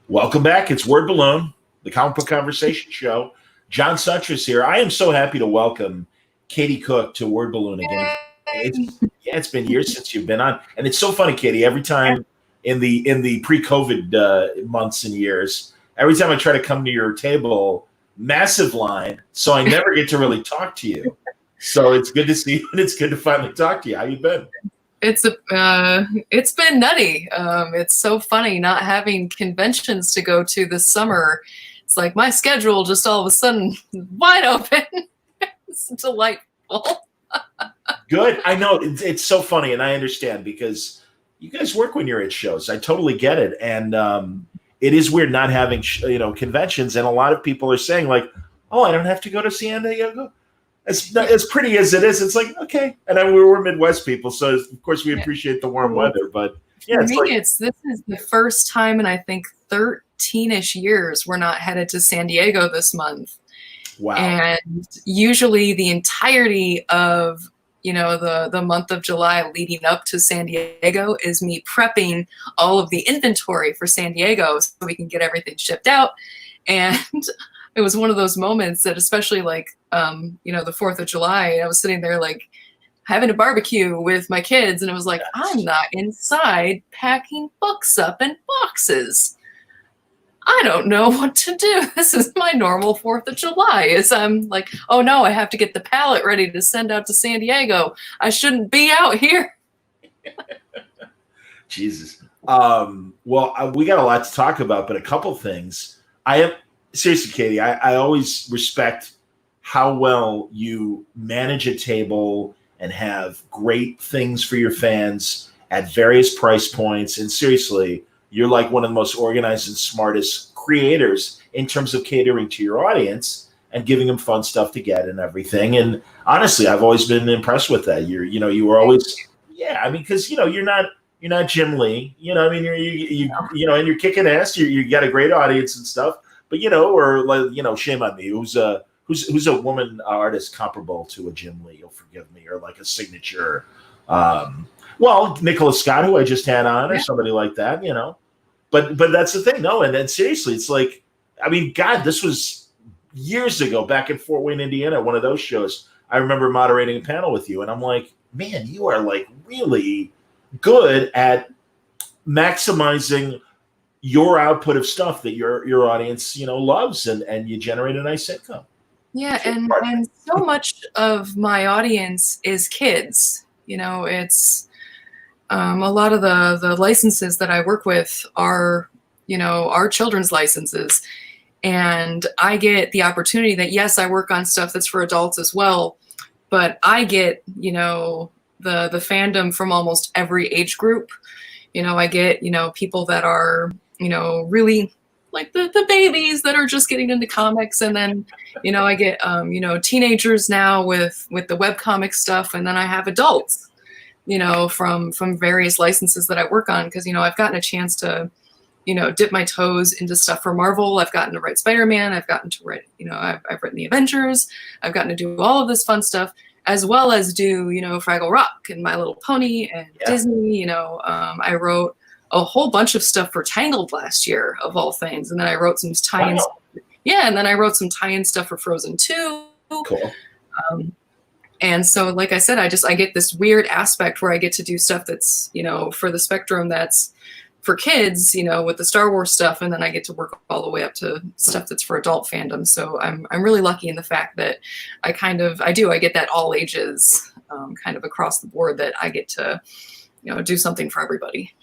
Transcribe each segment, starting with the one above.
Welcome back. It's Word Balloon, the comic book conversation show. John Suttress here. I am so happy to welcome Katie Cook to Word Balloon again. It's been years since you've been on, and it's so funny, Katie. Every time in the pre-COVID months and years, every time I try to come to your table, massive line, so I never get to talk to you. So it's good to see you, and it's good to finally talk to you. How you been? It's been nutty. It's so funny not having conventions to go to this summer. It's like my schedule just all of a sudden wide open. It's delightful. Good. I know it's so funny, and I understand because you guys work when you're at shows. I totally get it, and it is weird not having conventions. And a lot of people are saying like, "Oh, I don't have to go to San Diego." As pretty as it is, it's like, okay. And we're Midwest people, so of course we appreciate the warm weather. But yeah, for me, this is the first time in I think 13-ish years we're not headed to San Diego this month. Wow! And usually the entirety of the month of July leading up to San Diego is me prepping all of the inventory for San Diego so we can get everything shipped out. And it was one of those moments that, especially like, the 4th of July, I was sitting there like having a barbecue with my kids, and it was like, I'm not inside packing books up in boxes. I don't know what to do. This is my normal 4th of July. I'm like, oh no, I have to get the pallet ready to send out to San Diego. I shouldn't be out here. Jesus. Well, we got a lot to talk about, but a couple things. Seriously, Katie, I always respect how well you manage a table and have great things for your fans at various price points. And seriously, you're like one of the most organized and smartest creators in terms of catering to your audience and giving them fun stuff to get and everything. And honestly, I've always been impressed with that. You were always, because you're not Jim Lee. I mean, and you're kicking ass. You got a great audience and stuff. But shame on me. Who's a woman artist comparable to a Jim Lee? You'll forgive me, or like a signature. Nicola Scott, who I just had on, or somebody like that. But that's the thing. No, and then seriously, it's like, I mean, God, this was years ago, back in Fort Wayne, Indiana, one of those shows. I remember moderating a panel with you, and I'm like, man, you are like really good at maximizing your output of stuff that your audience, loves, and you generate a nice income. Yeah, and so much of my audience is kids. It's a lot of the licenses that I work with are children's licenses, and I get the opportunity that, yes, I work on stuff that's for adults as well, but I get the fandom from almost every age group. I get people that are really like the babies that are just getting into comics, and then I get teenagers now with the webcomic stuff, and then I have adults from various licenses that I work on, because I've gotten a chance to dip my toes into stuff for Marvel. I've gotten to write Spider-Man. I've gotten to write, I've written the Avengers. I've gotten to do all of this fun stuff, as well as do, Fraggle Rock and My Little Pony and Disney. I wrote a whole bunch of stuff for Tangled last year, of all things. And then I wrote some tie-in. Wow. Yeah, and then I wrote some tie-in stuff for Frozen 2. Cool. And so, like I said, I get this weird aspect where I get to do stuff that's, for the spectrum, that's for kids, with the Star Wars stuff, and then I get to work all the way up to stuff that's for adult fandom. So I'm really lucky in the fact that I get that all ages kind of across the board, that I get to do something for everybody.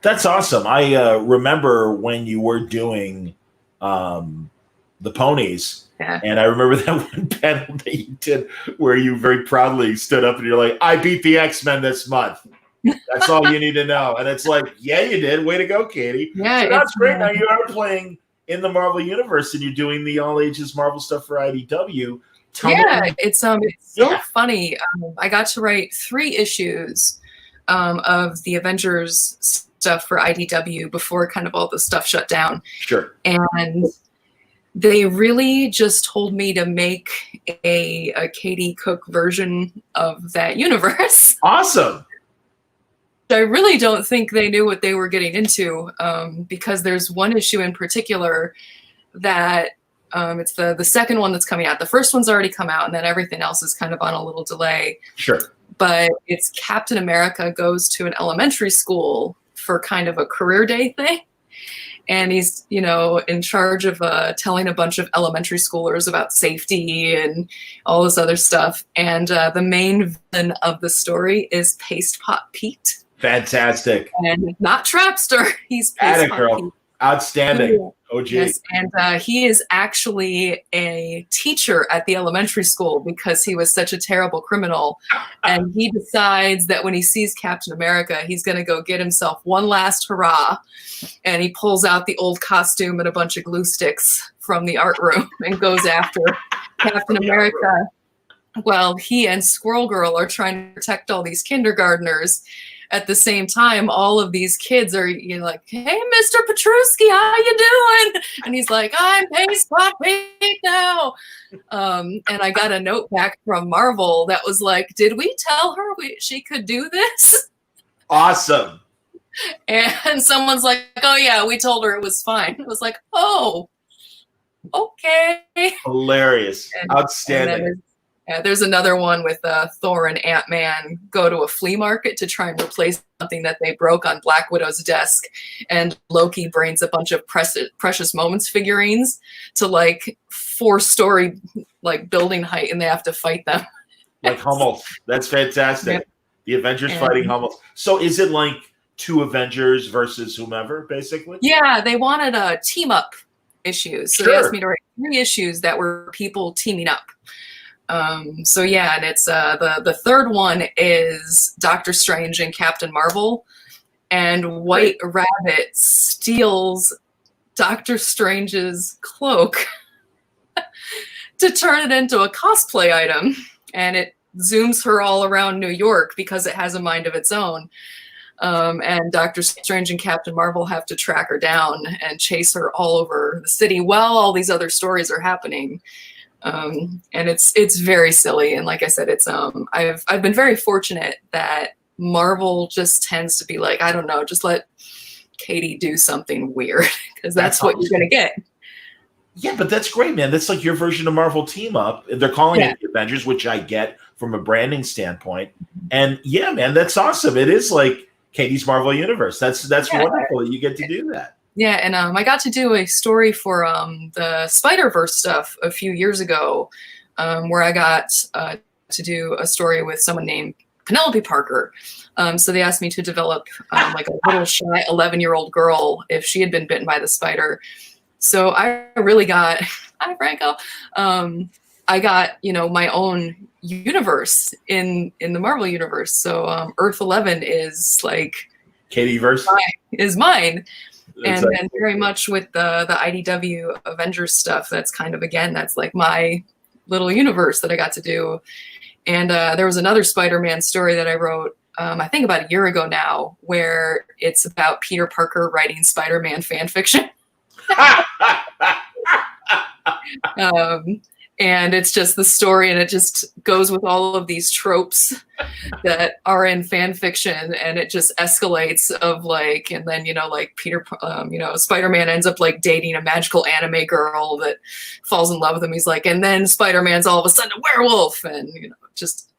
That's awesome. I remember when you were doing the ponies, and I remember that one panel that you did where you very proudly stood up and you're like, I beat the X-Men this month. That's all you need to know. And it's like, yeah, you did. Way to go, Katie. Yeah, so that's great. Now you are playing in the Marvel Universe, and you're doing the all ages Marvel stuff for IDW. It's so funny. I got to write 3 issues of the Avengers stuff for IDW before kind of all the stuff shut down. Sure. And they really just told me to make a Katie Cook version of that universe. Awesome. I really don't think they knew what they were getting into, because there's one issue in particular that it's the second one that's coming out. The first one's already come out, and then everything else is kind of on a little delay. Sure. But it's Captain America goes to an elementary school for kind of a career day thing. And he's, in charge of telling a bunch of elementary schoolers about safety and all this other stuff. And the main villain of the story is Paste Pot Pete. Fantastic. And not Trapster. He's Paste Pot Pete. Outstanding. Yeah. OG. Yes, and he is actually a teacher at the elementary school because he was such a terrible criminal. And he decides that when he sees Captain America, he's going to go get himself one last hurrah. And he pulls out the old costume and a bunch of glue sticks from the art room and goes after Captain America. Well, he and Squirrel Girl are trying to protect all these kindergartners. At the same time, all of these kids are like, hey, Mr. Petruski, how you doing? And he's like, I'm Paste Pot Pete now. And I got a note back from Marvel that was like, did we tell her she could do this? Awesome. And someone's like, oh, yeah, we told her it was fine. It was like, oh, okay. Hilarious. Outstanding. There's another one with Thor and Ant-Man go to a flea market to try and replace something that they broke on Black Widow's desk. And Loki brings a bunch of Precious Moments figurines to 4-story building height, and they have to fight them. Like Hummels. That's fantastic. Yeah. The Avengers fighting Hummels. So is it like 2 Avengers versus whomever, basically? Yeah, they wanted a team-up issues. So They asked me to write 3 issues that were people teaming up. And it's the third one is Doctor Strange and Captain Marvel, and White Rabbit steals Doctor Strange's cloak to turn it into a cosplay item, and it zooms her all around New York because it has a mind of its own. And Doctor Strange and Captain Marvel have to track her down and chase her all over the city while all these other stories are happening. And it's very silly. And like I said, it's I've been very fortunate that Marvel just tends to be like, I don't know, just let Katie do something weird, because that's what you're gonna get. Yeah, but that's great, man. That's like your version of Marvel Team Up. They're calling it the Avengers, which I get from a branding standpoint. And yeah, man, that's awesome. It is like Katie's Marvel Universe. That's wonderful that you get to do that. Yeah, and I got to do a story for the Spider-Verse stuff a few years ago, where I got to do a story with someone named Penelope Parker. So they asked me to develop like a little shy 11-year-old girl if she had been bitten by the spider. So I really got, hi Franco, I got, my own universe in the Marvel universe. So Earth 11 is like Katieverse is mine. And then very much with the IDW Avengers stuff, that's kind of, again, that's like my little universe that I got to do. And there was another Spider-Man story that I wrote, I think about a year ago now, where it's about Peter Parker writing Spider-Man fan fiction. And it's just the story, and it just goes with all of these tropes that are in fan fiction, and it just escalates of like, and then, you know, like Spider-Man ends up like dating a magical anime girl that falls in love with him. He's like, and then Spider-Man's all of a sudden a werewolf, and, you know, just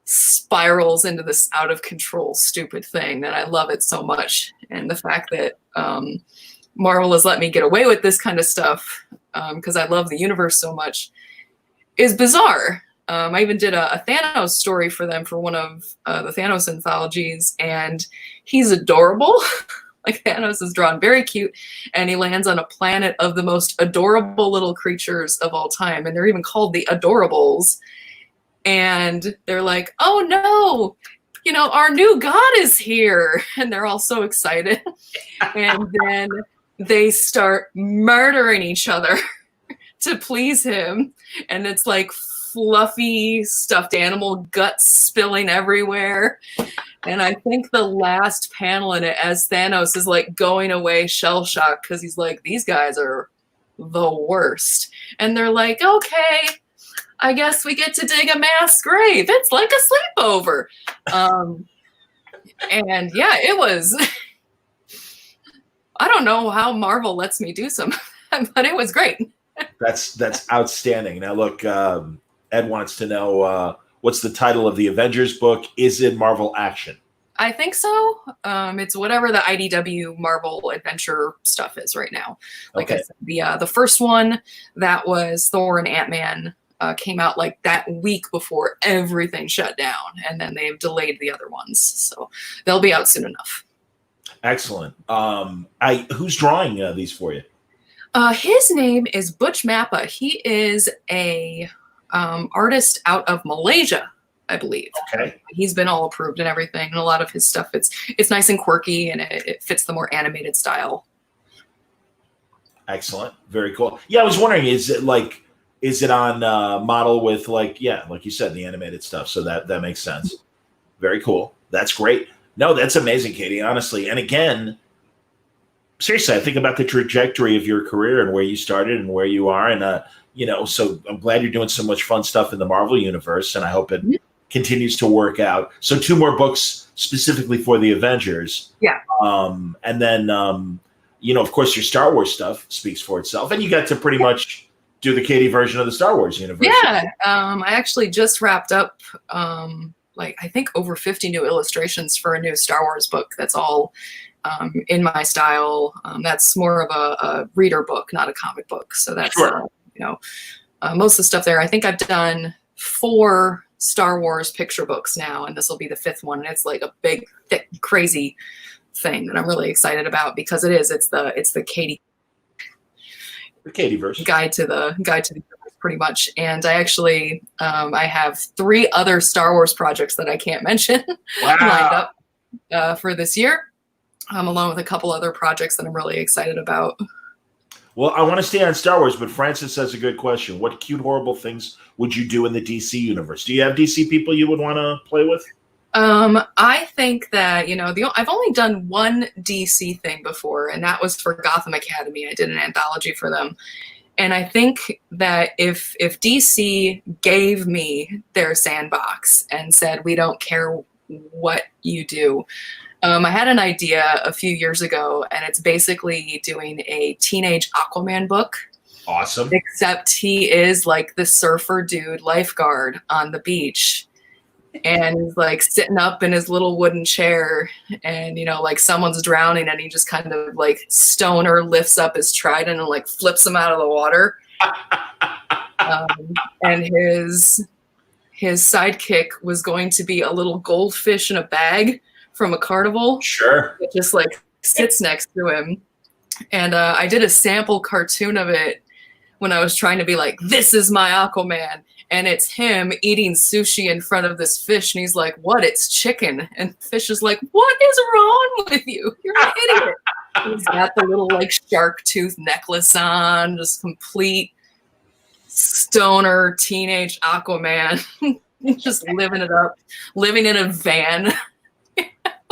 spirals into this out of control, stupid thing. And I love it so much. And the fact that Marvel has let me get away with this kind of stuff, because I love the universe so much, is bizarre. I even did a Thanos story for them for one of the Thanos anthologies, and he's adorable. Like, Thanos is drawn very cute, and he lands on a planet of the most adorable little creatures of all time, and they're even called the Adorables. And they're like, oh no, you know, our new god is here, and they're all so excited. And then they start murdering each other to please him, and it's like fluffy stuffed animal guts spilling everywhere. And I think the last panel in it, as Thanos is like going away shell-shocked because he's like, these guys are the worst, and they're like, okay, I guess we get to dig a mass grave, it's like a sleepover. And yeah, it was I don't know how Marvel lets me do some, but it was great. That's outstanding. Now, look, Ed wants to know what's the title of the Avengers book? Is it Marvel Action? I think so. It's whatever the IDW Marvel Adventure stuff is right now. Like I said, the first one that was Thor and Ant-Man came out like that week before everything shut down, and then they've delayed the other ones, so they'll be out soon enough. Excellent. Who's drawing these for you? His name is Butch Mappa. He is a artist out of Malaysia, I believe. Okay. He's been all approved and everything, and a lot of his stuff, it's nice and quirky, and it fits the more animated style. Excellent. Very cool. Yeah, I was wondering, is it on model with like you said, the animated stuff? So that makes sense. Very cool. That's great. No, that's amazing, Katie, honestly. And again, seriously, I think about the trajectory of your career and where you started and where you are. And, so I'm glad you're doing so much fun stuff in the Marvel universe, and I hope it continues to work out. So 2 more books specifically for the Avengers. Yeah. And then, of course, your Star Wars stuff speaks for itself. And you got to pretty much do the Katie version of the Star Wars universe. Yeah. I actually just wrapped up I think over 50 new illustrations for a new Star Wars book that's all in my style. That's more of a reader book, not a comic book. So that's, sure. Most of the stuff there. I think I've done 4 Star Wars picture books now, and this will be the 5th one. And it's like a big, thick, crazy thing that I'm really excited about, because it's the Katie. The Katieverse. Guide to the universe, pretty much. And I actually I have 3 other Star Wars projects that I can't mention lined up for this year, along with a couple other projects that I'm really excited about. Well, I want to stay on Star Wars, but Francis has a good question. What cute, horrible things would you do in the DC universe? Do you have DC people you would want to play with? I think that, I've only done one DC thing before, and that was for Gotham Academy. I did an anthology for them. And I think that if DC gave me their sandbox and said, we don't care what you do, I had an idea a few years ago, and it's basically doing a teenage Aquaman book. Awesome. Except he is like the surfer dude lifeguard on the beach. And he's like sitting up in his little wooden chair, and someone's drowning, and he just kind of like stoner lifts up his trident and like flips him out of the water. And his sidekick was going to be a little goldfish in a bag from a carnival. Sure. It just like sits next to him. And I did a sample cartoon of it when I was trying to be like, this is my Aquaman. And it's him eating sushi in front of this fish. And he's like, what? It's chicken. And the fish is like, what is wrong with you? You're an idiot. He's got the little like shark tooth necklace on, just complete stoner teenage Aquaman, just living it up, living in a van.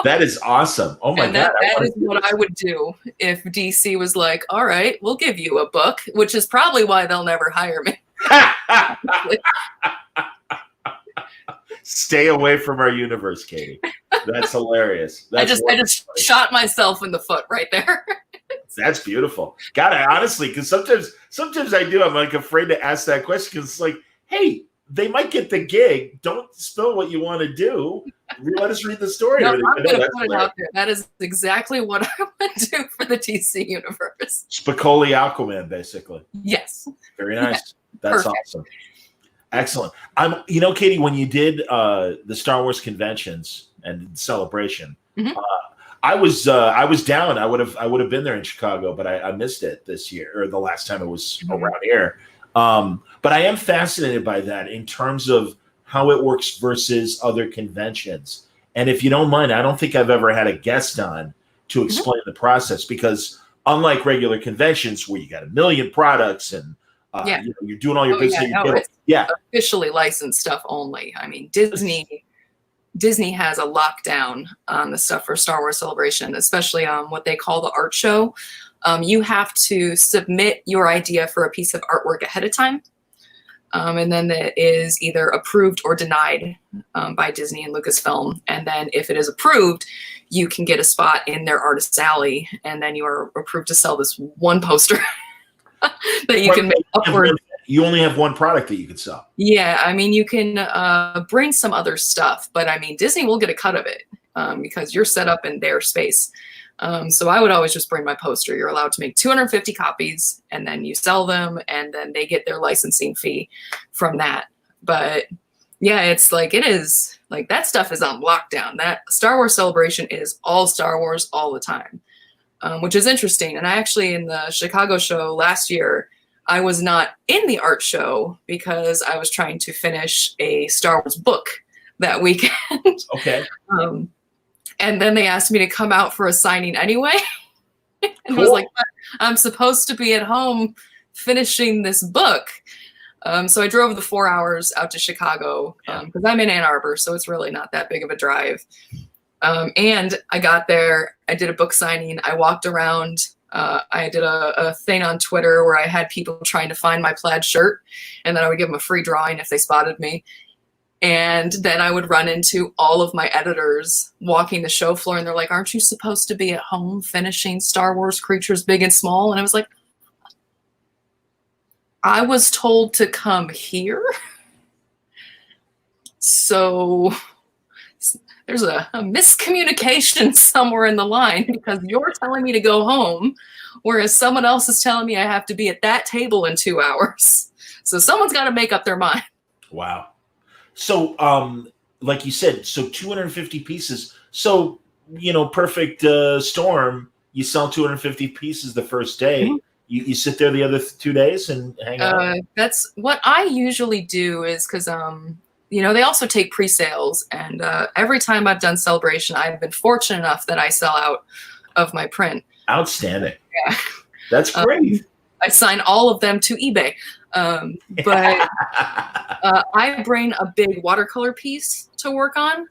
That is awesome. Oh my And God. that is what I would do if DC was like, all right, we'll give you a book, which is probably why they'll never hire me. Stay away from our universe, Katie. That's hilarious. I just shot myself in the foot right there. That's beautiful. God, I honestly, because sometimes I do. I'm like afraid to ask that question because it's like, hey, they might get the gig. Don't spill what you want to do. Let us read the story. No, I'm going to put it out there. That is exactly what I would do for the DC universe. Spicoli Aquaman, basically. Yes. Very nice. Yeah. That's Perfect. Awesome. Excellent. Katie, when you did the Star Wars conventions and Celebration, mm-hmm. I was down. I would have been there in Chicago, but I missed it this year or the last time it was mm-hmm. around here. But I am fascinated by that in terms of how it works versus other conventions. And if you don't mind, I don't think I've ever had a guest on to explain mm-hmm. the process because unlike regular conventions where you got a million products and you're doing all your business. It's officially licensed stuff only. I mean, Disney has a lockdown on the stuff for Star Wars Celebration, especially what they call the art show. You have to submit your idea for a piece of artwork ahead of time. And then it is either approved or denied by Disney and Lucasfilm. And then if it is approved, you can get a spot in their artist's alley. And then you are approved to sell this one poster that you can make upward. You only have one product that you can sell. Yeah, I mean, you can bring some other stuff, but I mean, Disney will get a cut of it because you're set up in their space. So I would always just bring my poster. You're allowed to make 250 copies and then you sell them and then they get their licensing fee from that. But yeah, it is like that stuff is on lockdown. That Star Wars Celebration is all Star Wars all the time, which is interesting. And I actually, in the Chicago show last year, I was not in the art show because I was trying to finish a Star Wars book that weekend. Okay. And then they asked me to come out for a signing anyway. And cool. I was like, I'm supposed to be at home finishing this book. So I drove the 4 hours out to Chicago because I'm in Ann Arbor, so it's really not that big of a drive. And I got there, I did a book signing, I walked around, I did a thing on Twitter where I had people trying to find my plaid shirt, and then I would give them a free drawing if they spotted me. And then I would run into all of my editors walking the show floor, and they're like, aren't you supposed to be at home finishing Star Wars Creatures Big and Small? And I was like, I was told to come here. So there's a miscommunication somewhere in the line because you're telling me to go home, whereas someone else is telling me I have to be at that table in 2 hours. So someone's got to make up their mind. Wow. So, like you said, so 250 pieces. So, perfect storm. You sell 250 pieces the first day. Mm-hmm. You sit there the other 2 days and hang out. That's what I usually do is because, they also take pre-sales. And every time I've done Celebration, I've been fortunate enough that I sell out of my print. Outstanding. Yeah. That's great. I sign all of them to eBay. But I bring a big watercolor piece to work on.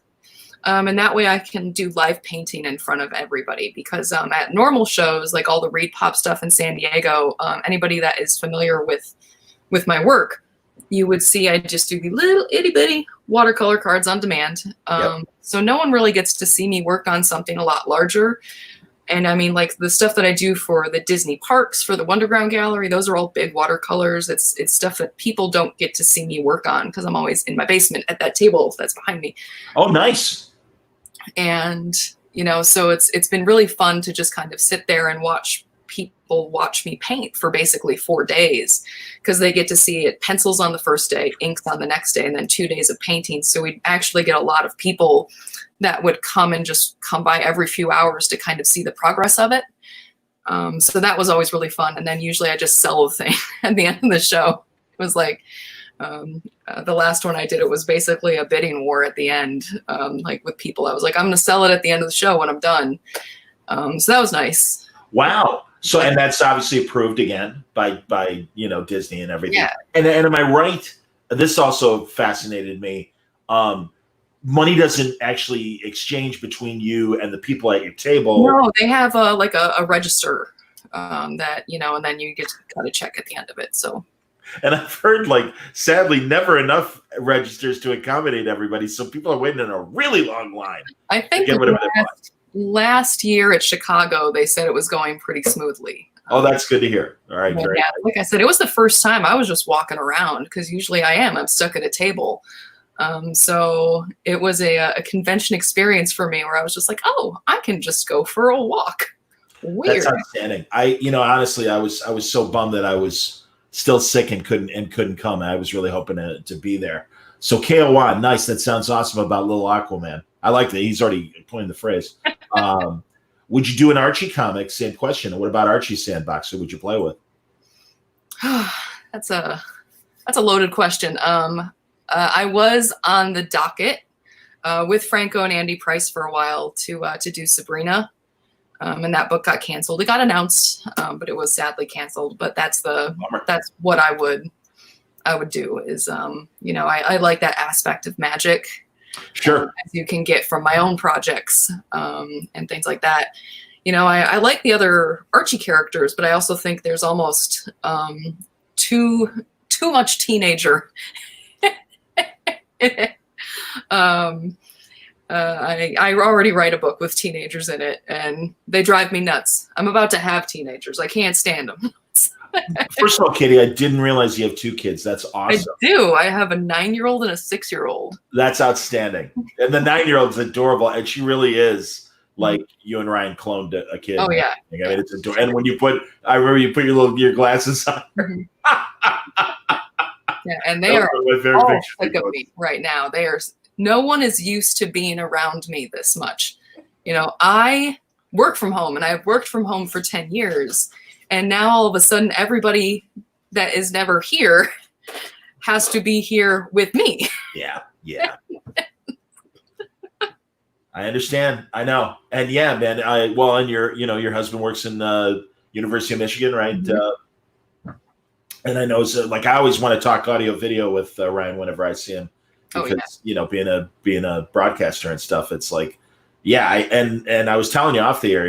And that way I can do live painting in front of everybody because at normal shows, like all the Reed Pop stuff in San Diego, anybody that is familiar with my work, you would see I just do the little itty bitty watercolor cards on demand. So no one really gets to see me work on something a lot larger. And I mean, like the stuff that I do for the Disney parks, for the Wonderground Gallery, those are all big watercolors. It's stuff that people don't get to see me work on because I'm always in my basement at that table that's behind me. Oh, nice. And, so it's been really fun to just kind of sit there and watch people watch me paint for basically 4 days because they get to see it pencils on the first day, inks on the next day, and then 2 days of painting. So we actually get a lot of people that would come by every few hours to kind of see the progress of it. So that was always really fun. And then usually I just sell the thing at the end of the show. It was like the last one I did, it was basically a bidding war at the end, like with people. I was like, I'm going to sell it at the end of the show when I'm done. So that was nice. Wow. So, and that's obviously approved again by Disney and everything. Yeah. And am I right? This also fascinated me. Money doesn't actually exchange between you and the people at your table. No, they have like a register that, and then you get to cut a check at the end of it. So. And I've heard, like, sadly, never enough registers to accommodate everybody. So people are waiting in a really long line. I think last year at Chicago, they said it was going pretty smoothly. Oh, that's good to hear. All right. Yeah, like I said, it was the first time I was just walking around, because usually I'm stuck at a table. So it was a convention experience for me where I was just like, oh, I can just go for a walk. Weird. That's outstanding. Honestly, I was so bummed that I was still sick and couldn't come. I was really hoping to be there. So KOI, nice. That sounds awesome about Little Aquaman. I like that. He's already coined the phrase. Would you do an Archie comic? Same question. What about Archie Sandbox? Who would you play with? That's a loaded question. I was on the docket with Franco and Andy Price for a while to do Sabrina. And that book got canceled. It got announced, but it was sadly canceled. But that's what I would do is, I like that aspect of magic. Sure. As you can get from my own projects and things like that. I like the other Archie characters, but I also think there's almost too much teenager. I already write a book with teenagers in it, and they drive me nuts. I'm about to have teenagers. I can't stand them. First of all, Katie, I didn't realize you have two kids. That's awesome. I do. I have a 9-year-old and a 6-year-old. That's outstanding. And the 9-year-old is adorable, and she really is like you and Ryan cloned a kid. Oh yeah. I mean, it's adorable. And when I remember you put your glasses on. Mm-hmm. Yeah, and they are all sick of me right now. No one is used to being around me this much. I work from home, and I've worked from home for 10 years. And now all of a sudden, everybody that is never here has to be here with me. Yeah. I understand. I know. And yeah, man, and your husband works in University of Michigan, right? Mm-hmm. And I know, so like, I always want to talk audio video with Ryan whenever I see him, because being a broadcaster and stuff, it's like, yeah. And I was telling you off the air,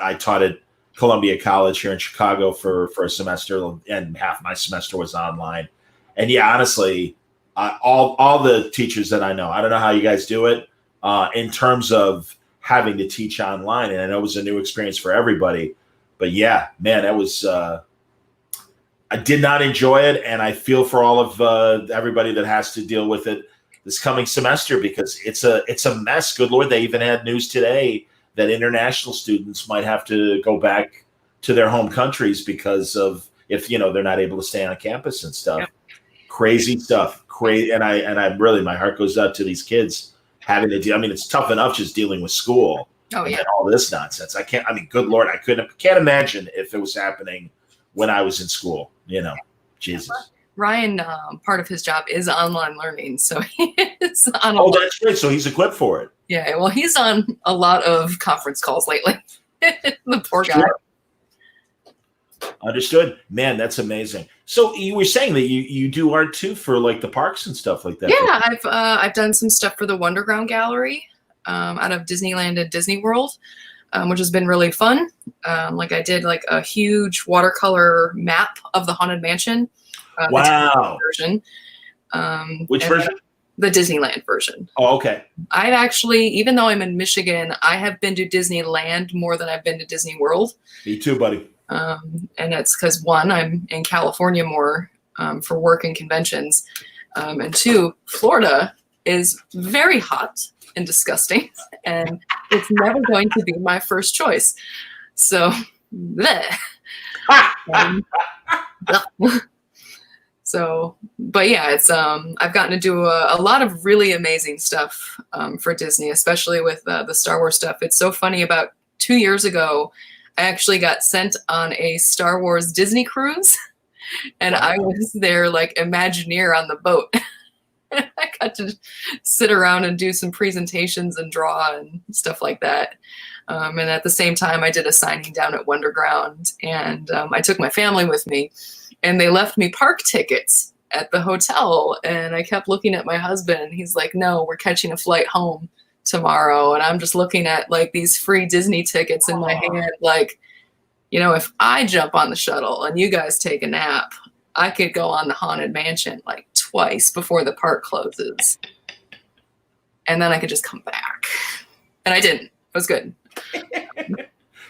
I taught at Columbia College here in Chicago for a semester, and half my semester was online. And yeah, honestly, all the teachers that I don't know how you guys do it in terms of having to teach online. And I know it was a new experience for everybody, but yeah, man, that was, I did not enjoy it. And I feel for all of everybody that has to deal with it this coming semester, because it's a mess. Good Lord. They even had news today that international students might have to go back to their home countries because of if they're not able to stay on campus and stuff. Yep. Crazy stuff. And I really, my heart goes out to these kids having to deal. I mean, it's tough enough just dealing with school. Oh yeah. And all this nonsense. Good Lord, I can't imagine if it was happening when I was in school. Jesus. Ryan, part of his job is online learning, so he is on. That's great. So he's equipped for it. Yeah, well, he's on a lot of conference calls lately. The poor guy. Sure. Understood. Man, that's amazing. So you were saying that you do art too for like the parks and stuff like that. Yeah, I've done some stuff for the Wonderground Gallery out of Disneyland and Disney World, which has been really fun. Like I did like a huge watercolor map of the Haunted Mansion. Wow. Version. Which version? The Disneyland version. Oh, okay. I've actually, even though I'm in Michigan, I have been to Disneyland more than I've been to Disney World. Me too, buddy. And it's because, one, I'm in California more for work and conventions. And two, Florida is very hot and disgusting. And it's never going to be my first choice. So, bleh. So, but yeah, it's I've gotten to do a lot of really amazing stuff for Disney, especially with the Star Wars stuff. It's so funny. About 2 years ago, I actually got sent on a Star Wars Disney cruise, and I was their like Imagineer on the boat. I got to sit around and do some presentations and draw and stuff like that. And at the same time, I did a signing down at Wonderground, and I took my family with me, and they left me park tickets at the hotel. And I kept looking at my husband. He's like, no, we're catching a flight home tomorrow. And I'm just looking at like these free Disney tickets in my hand. Like, you know, if I jump on the shuttle and you guys take a nap, I could go on the Haunted Mansion like twice before the park closes. And then I could just come back. And I didn't. It was good.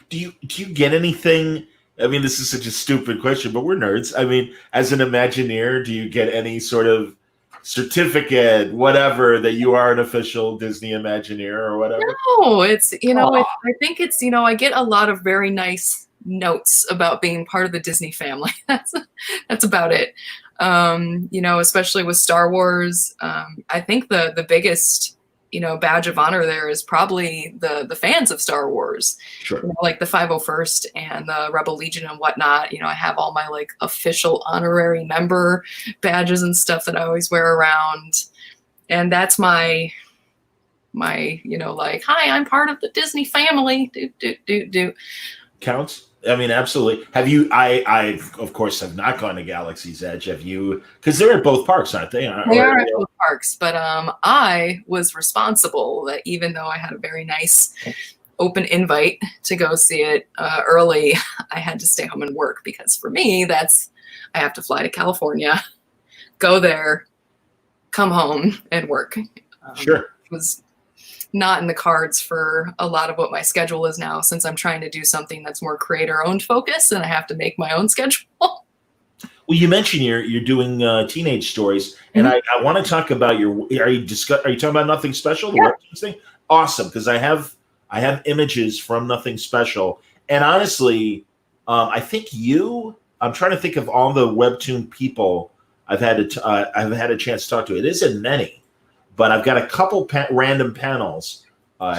Do you get anything? I mean, this is such a stupid question, but we're nerds. I mean, as an Imagineer, do you get any sort of certificate, whatever, that you are an official Disney Imagineer or whatever? No, it's, you know, I think it's, you know, I get a lot of very nice notes about being part of the Disney family. That's about it. You know, especially with Star Wars. I think the biggest, you know, badge of honor there is probably the fans of Star Wars. Sure. You know, like the 501st and the Rebel Legion and whatnot. You know, I have all my like official honorary member badges and stuff that I always wear around. And that's my, you know, like, hi, I'm part of the Disney family. Do. Counts. I mean, absolutely. Have you? I of course have not gone to Galaxy's Edge. Have you? Because they're at both parks, aren't they? They are at both parks, but I was responsible that even though I had a very nice open invite to go see it early, I had to stay home and work because for me, I have to fly to California, go there, come home, and work. Sure. It was not in the cards for a lot of what my schedule is now, since I'm trying to do something that's more creator-owned focus, and I have to make my own schedule. Well, you mentioned you're doing teenage stories, and I want to talk about Are you talking about Nothing Special, the webtoons thing? Awesome, because I have images from Nothing Special, and honestly, I think I'm trying to think of all the webtoon people I've had a chance to talk to. It isn't many. But I've got a couple random panels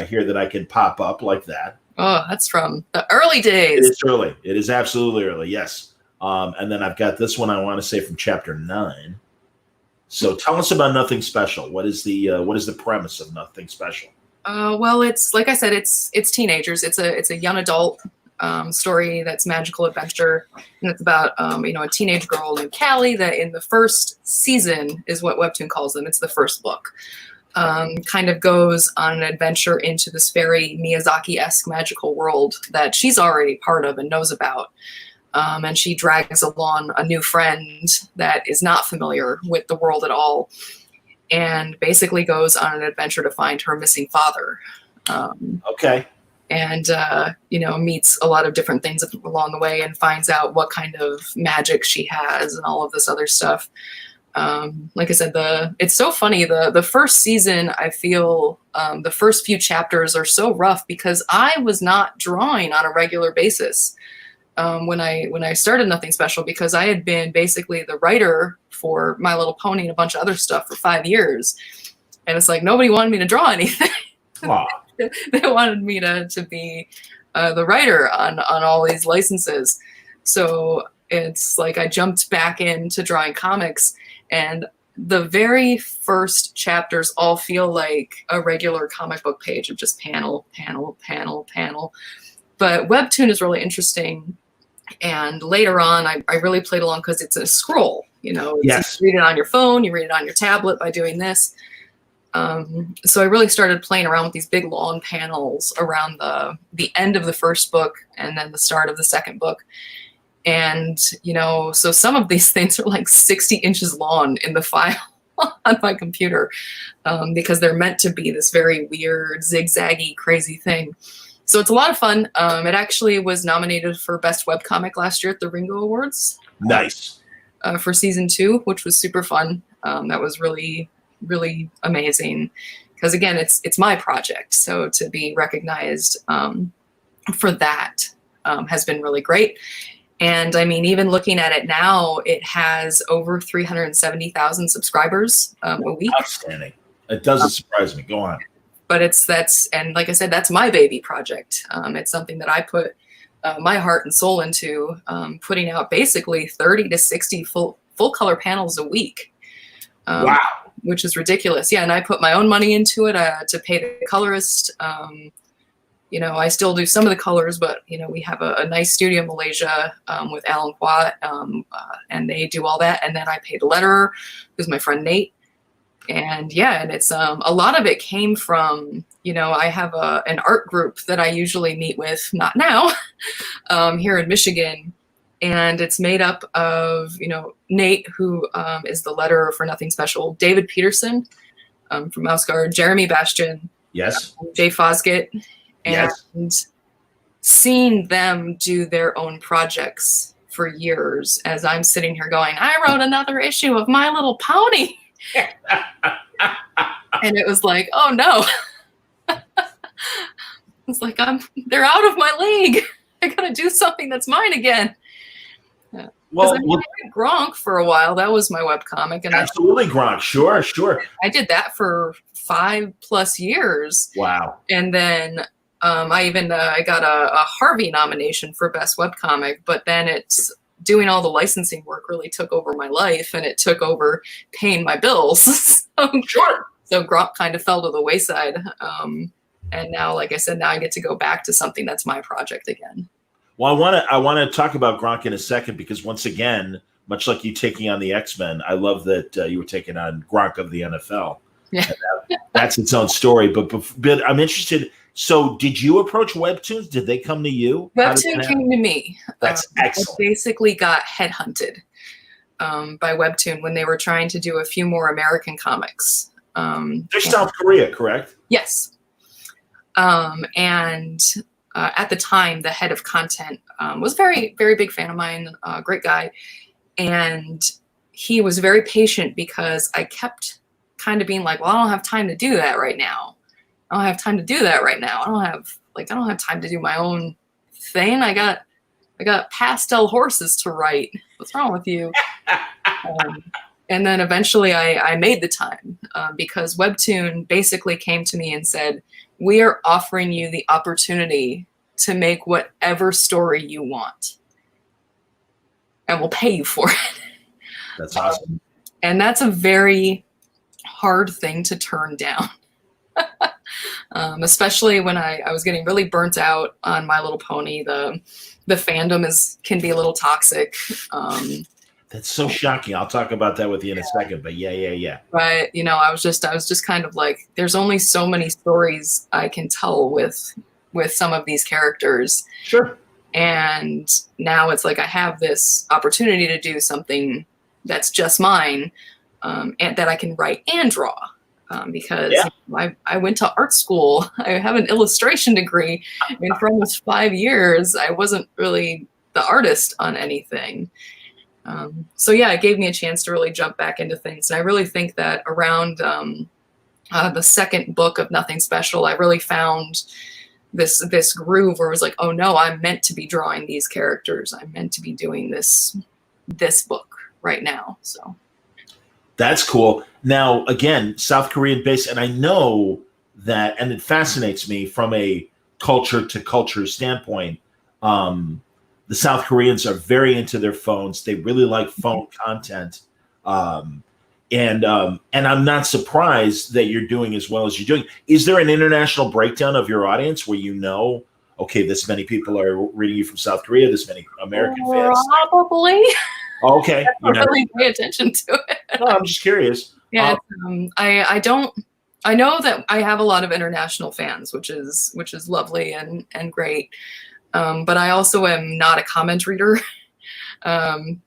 here that I can pop up like that. Oh, that's from the early days. It is early. It is absolutely early, yes. And then I've got this one I want to say from chapter 9. So tell us about Nothing Special. What is the premise of Nothing Special? Well, it's like I said, it's teenagers. It's a young adult story that's magical adventure, and it's about you know, a teenage girl named Callie that in the first season is what Webtoon calls them. It's the first book. Kind of goes on an adventure into this very Miyazaki-esque magical world that she's already part of and knows about. And she drags along a new friend that is not familiar with the world at all, and basically goes on an adventure to find her missing father. Okay. And, you know, meets a lot of different things along the way and finds out what kind of magic she has and all of this other stuff. Like I said, it's so funny. The first season, I feel the first few chapters are so rough because I was not drawing on a regular basis when I started Nothing Special, because I had been basically the writer for My Little Pony and a bunch of other stuff for 5 years. And it's like nobody wanted me to draw anything. Wow. They wanted me to be the writer on all these licenses. So it's like I jumped back into drawing comics, and the very first chapters all feel like a regular comic book page of just panel, panel, panel, panel. But Webtoon is really interesting. And later on, I really played along because it's a scroll. You know, yes. You read it on your phone, you read it on your tablet by doing this. So I really started playing around with these big long panels around the end of the first book and then the start of the second book. And, you know, so some of these things are like 60 inches long in the file on my computer because they're meant to be this very weird, zigzaggy, crazy thing. So it's a lot of fun. It actually was nominated for Best Webcomic last year at the Ringo Awards. Nice. For season 2, which was super fun. That was really amazing because again, it's my project. So to be recognized for that has been really great. And I mean, even looking at it now, it has over 370,000 subscribers a week. Outstanding. It doesn't surprise me. Go on. But and like I said, that's my baby project. It's something that I put my heart and soul into, putting out basically 30 to 60 full color panels a week. Wow. which is ridiculous. Yeah, and I put my own money into it to pay the colorist. I still do some of the colors, but we have a nice studio in Malaysia with Alan Quat, and they do all that. And then I pay the letterer, who's my friend Nate. And yeah, and it's a lot of it came from I have an art group that I usually meet with, not now, here in Michigan. And it's made up of, Nate, who is the letterer for Nothing Special, David Peterson from Mouse Guard, Jeremy Bastian, Yes. Jay Fosgett, and Yes. seeing them do their own projects for years as I'm sitting here going, I wrote another issue of My Little Pony. And it was like, oh no. It's like they're out of my league. I gotta do something that's mine again. Well, I did Gronk for a while. That was my webcomic. And absolutely, Gronk. Sure. I did that for 5+ years. Wow. And then I got a Harvey nomination for Best Webcomic, but then it's doing all the licensing work really took over my life, and it took over paying my bills. So Gronk kind of fell to the wayside. And now, like I said, now I get to go back to something that's my project again. Well, I want to talk about Gronk in a second, because once again, much like you taking on the X-Men, I love that you were taking on Gronk of the NFL. Yeah. That's its own story. But I'm interested. So did you approach Webtoons? Did they come to you? Webtoon came to me. That's excellent. I basically got headhunted by Webtoon when they were trying to do a few more American comics. They're South Korea, correct? Yes. And at the time, the head of content was a very, very big fan of mine, great guy. And he was very patient because I kept kind of being like, well, I don't have time to do that right now. I don't have time to do that right now. I don't have time to do my own thing. I got pastel horses to write. What's wrong with you? And then eventually I made the time because Webtoon basically came to me and said, we are offering you the opportunity to make whatever story you want, and we'll pay you for it. That's awesome. And that's a very hard thing to turn down. Especially when I was getting really burnt out on My Little Pony. The fandom can be a little toxic. That's so shocking. I'll talk about that with you in a second, but yeah. But I was just kind of like, there's only so many stories I can tell with some of these characters. Sure. And now it's like I have this opportunity to do something that's just mine, and that I can write and draw. Because I went to art school. I have an illustration degree, and for almost 5 years, I wasn't really the artist on anything. So yeah, it gave me a chance to really jump back into things. And I really think that around the second book of Nothing Special, I really found this groove where it was like, oh no, I'm meant to be drawing these characters. I'm meant to be doing this book right now. So that's cool. Now, again, South Korean based, and I know that, and it fascinates me from a culture to culture standpoint. The South Koreans are very into their phones. They really like phone content. And I'm not surprised that you're doing as well as you're doing. Is there an international breakdown of your audience where okay, this many people are reading you from South Korea, this many American fans? Probably. Okay. I don't really pay attention to it. No, I'm just curious. Yeah, I know that I have a lot of international fans, which is lovely and great. But I also am not a comment reader.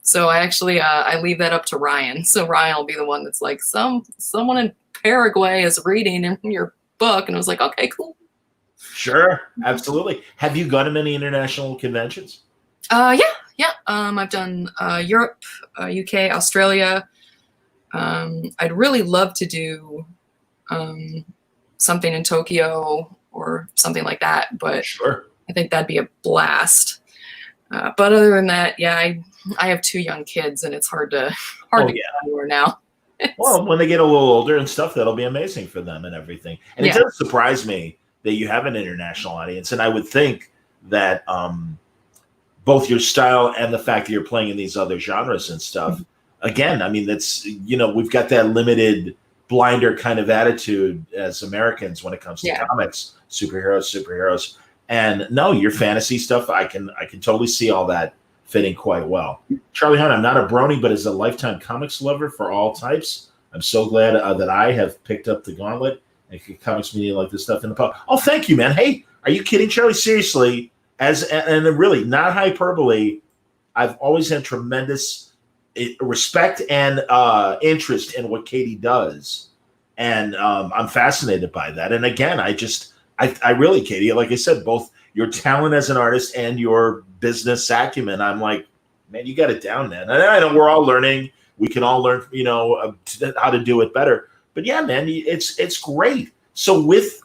So I actually I leave that up to Ryan. So Ryan will be the one that's like, someone in Paraguay is reading your book, and I was like, okay, cool. Sure, absolutely. Have you gone to many international conventions? Yeah. I've done Europe, UK, Australia. I'd really love to do something in Tokyo or something like that, but sure. I think that'd be a blast. But other than that, yeah, I have 2 young kids, and it's hard to get anywhere now. Well, when they get a little older and stuff, that'll be amazing for them and everything. And it does surprise me that you have an international audience. And I would think that both your style and the fact that you're playing in these other genres and stuff, again, I mean, that's, we've got that limited blinder kind of attitude as Americans when it comes to Yeah. comics, superheroes. And no, your fantasy stuff, I can totally see all that fitting quite well. Charlie Hunt, I'm not a brony, but as a lifetime comics lover for all types, I'm so glad that I have picked up the gauntlet and comics media like this stuff in the pub. Oh, thank you, man. Hey, are you kidding, Charlie? Seriously, and really not hyperbole. I've always had tremendous respect and interest in what Katie does, and I'm fascinated by that. And again, I really, Katie, like I said, both your talent as an artist and your business acumen, I'm like, man, you got it down, man. And I know we're all learning. We can all learn, how to do it better. But yeah, man, it's great. So with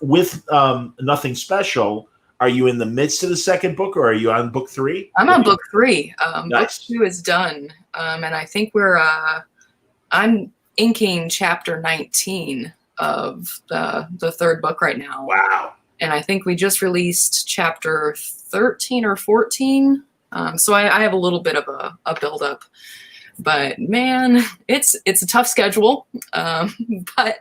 Nothing Special, are you in the midst of the second book, or are you on book 3? I'm on book 3. Nice. Book 2 is done, and I think I'm inking chapter 19 of the third book right now. Wow. And I think we just released chapter 13 or 14. So I have a little bit of a buildup. But man, it's a tough schedule, but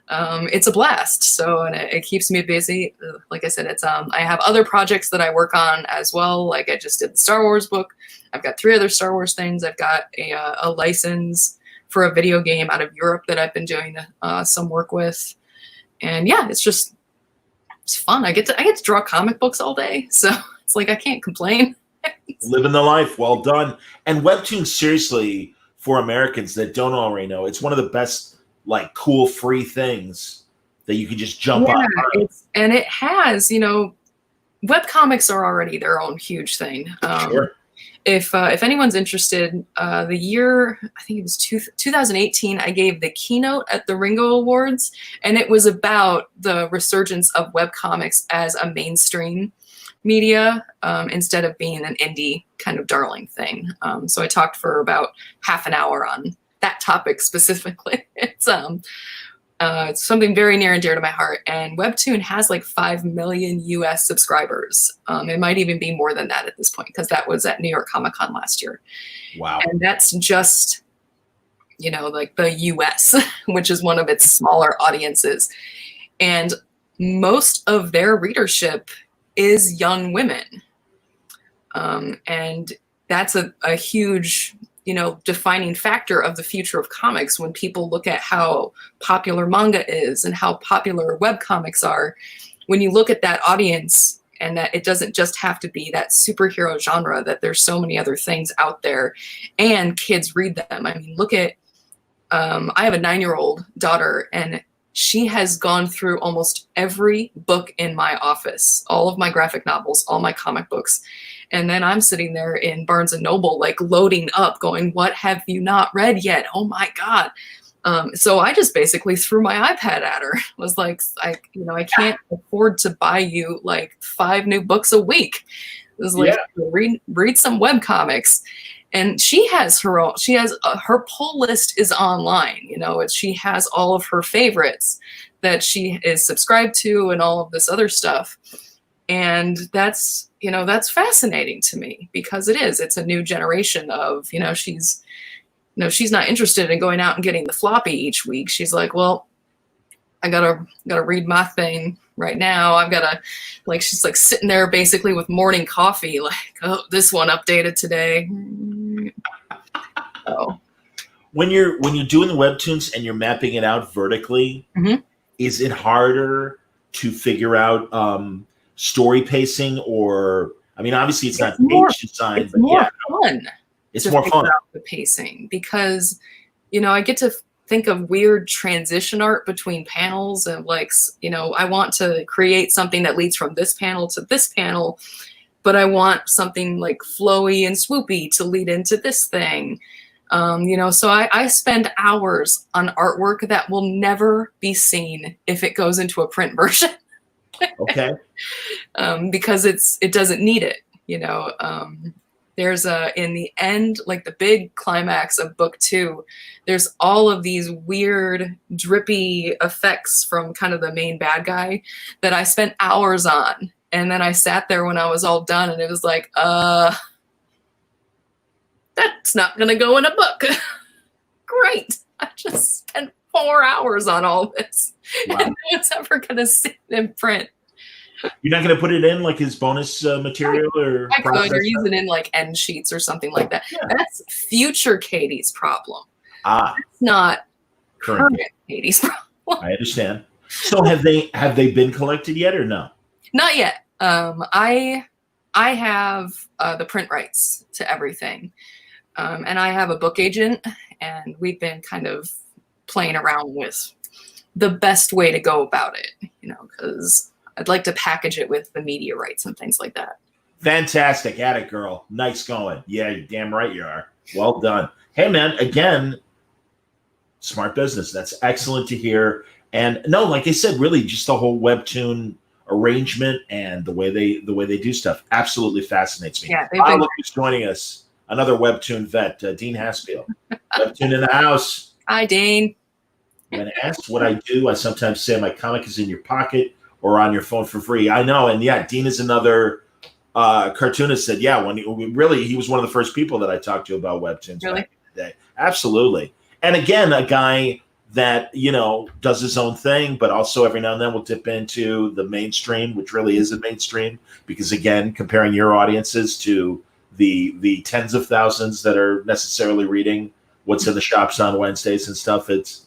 it's a blast. So and it keeps me busy. Like I said, it's I have other projects that I work on as well. Like I just did the Star Wars book. I've got 3 other Star Wars things. I've got a license for a video game out of Europe that I've been doing some work with. And yeah, it's fun. I get to draw comic books all day, so it's like I can't complain. Living the life. Well done. And Webtoon, seriously, for Americans that don't already know, it's one of the best, like, cool, free things that you can just jump on. And it has, webcomics are already their own huge thing. Sure. If anyone's interested, the year, I think it was 2018, I gave the keynote at the Ringo Awards, and it was about the resurgence of webcomics as a mainstream media instead of being an indie kind of darling thing. So I talked for about half an hour on that topic specifically. It's something very near and dear to my heart. And Webtoon has like 5 million US subscribers. It might even be more than that at this point, because that was at New York Comic Con last year. Wow. And that's just, like the US, which is one of its smaller audiences. And most of their readership is young women. And that's a huge, defining factor of the future of comics. When people look at how popular manga is and how popular webcomics are, when you look at that audience, and that it doesn't just have to be that superhero genre, that there's so many other things out there and kids read them. I mean, look at, I have a 9-year-old daughter, and she has gone through almost every book in my office, all of my graphic novels, all my comic books. And then I'm sitting there in Barnes and Noble, like loading up, going, what have you not read yet? Oh my God. So I just basically threw my iPad at her. Was like, I can't afford to buy you like 5 new books a week. It was like, read some web comics. And she has her own, her pull list is online, she has all of her favorites that she is subscribed to and all of this other stuff. And that's fascinating to me, because it's a new generation of, she's not interested in going out and getting the floppy each week. She's like, well, I gotta read my thing right now. I've gotta, like, she's like sitting there basically with morning coffee, like, oh, this one updated today. Oh. When you're doing the webtoons and you're mapping it out vertically, is it harder to figure out story pacing? Or, I mean, obviously it's not page design, it's more fun. It's more fun. The pacing, because I get to think of weird transition art between panels, and like, I want to create something that leads from this panel to this panel, but I want something like flowy and swoopy to lead into this thing. So I spend hours on artwork that will never be seen if it goes into a print version. Okay. Because it doesn't need it, there's in the end, like the big climax of book 2, there's all of these weird drippy effects from kind of the main bad guy that I spent hours on. And then I sat there when I was all done, and it was like, that's not going to go in a book. Great. I just spent 4 hours on all this. Wow. And no one's ever going to see it in print. You're not going to put it in like his bonus material or I could, or use it in like end sheets or something like that. Yeah. That's future Katie's problem. Ah, It's not current current Katie's problem. I understand. So have they been collected yet or no? Not yet. I have the print rights to everything, and I have a book agent, and we've been kind of playing around with the best way to go about it, because I'd like to package it with the media rights and things like that. Fantastic. At it, girl. Nice going. Yeah, you're damn right you are. Well done. Hey, man, again, smart business. That's excellent to hear. And no, like I said, really just the whole webtoon arrangement and the way they do stuff absolutely fascinates me. Yeah, Look who's joining us. Another webtoon vet, Dean Haspiel. Webtoon in the house. Hi, Dean. When asked what I do, I sometimes say my comic is in your pocket or on your phone for free. I know. And yeah, Dean is another cartoonist that, yeah, when he was one of the first people that I talked to about webtoons back in the day. Absolutely. And again, a guy that, does his own thing, but also every now and then will dip into the mainstream, which really isn't mainstream, because again, comparing your audiences to the tens of thousands that are necessarily reading what's in the shops on Wednesdays and stuff, it's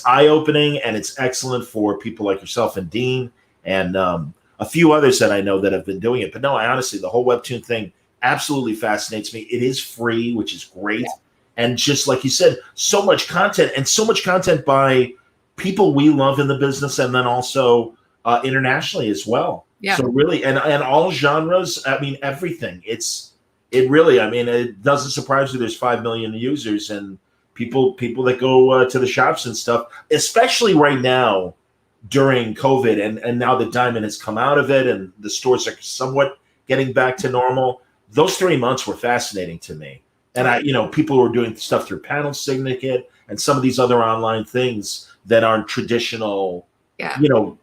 eye-opening, and it's excellent for people like yourself and Dean and a few others that I know that have been doing it. But no, I honestly, the whole webtoon thing absolutely fascinates me. It is free, which is great. Yeah. And just like you said, so much content, and so much content by people we love in the business, and then also internationally as well. Yeah. So really, and all genres, I mean, everything. It really, I mean, it doesn't surprise me there's 5 million users and people that go to the shops and stuff, especially right now during COVID, and now that Diamond has come out of it and the stores are somewhat getting back to normal. Those 3 months were fascinating to me. And people were doing stuff through Panel Syndicate and some of these other online things that aren't traditional,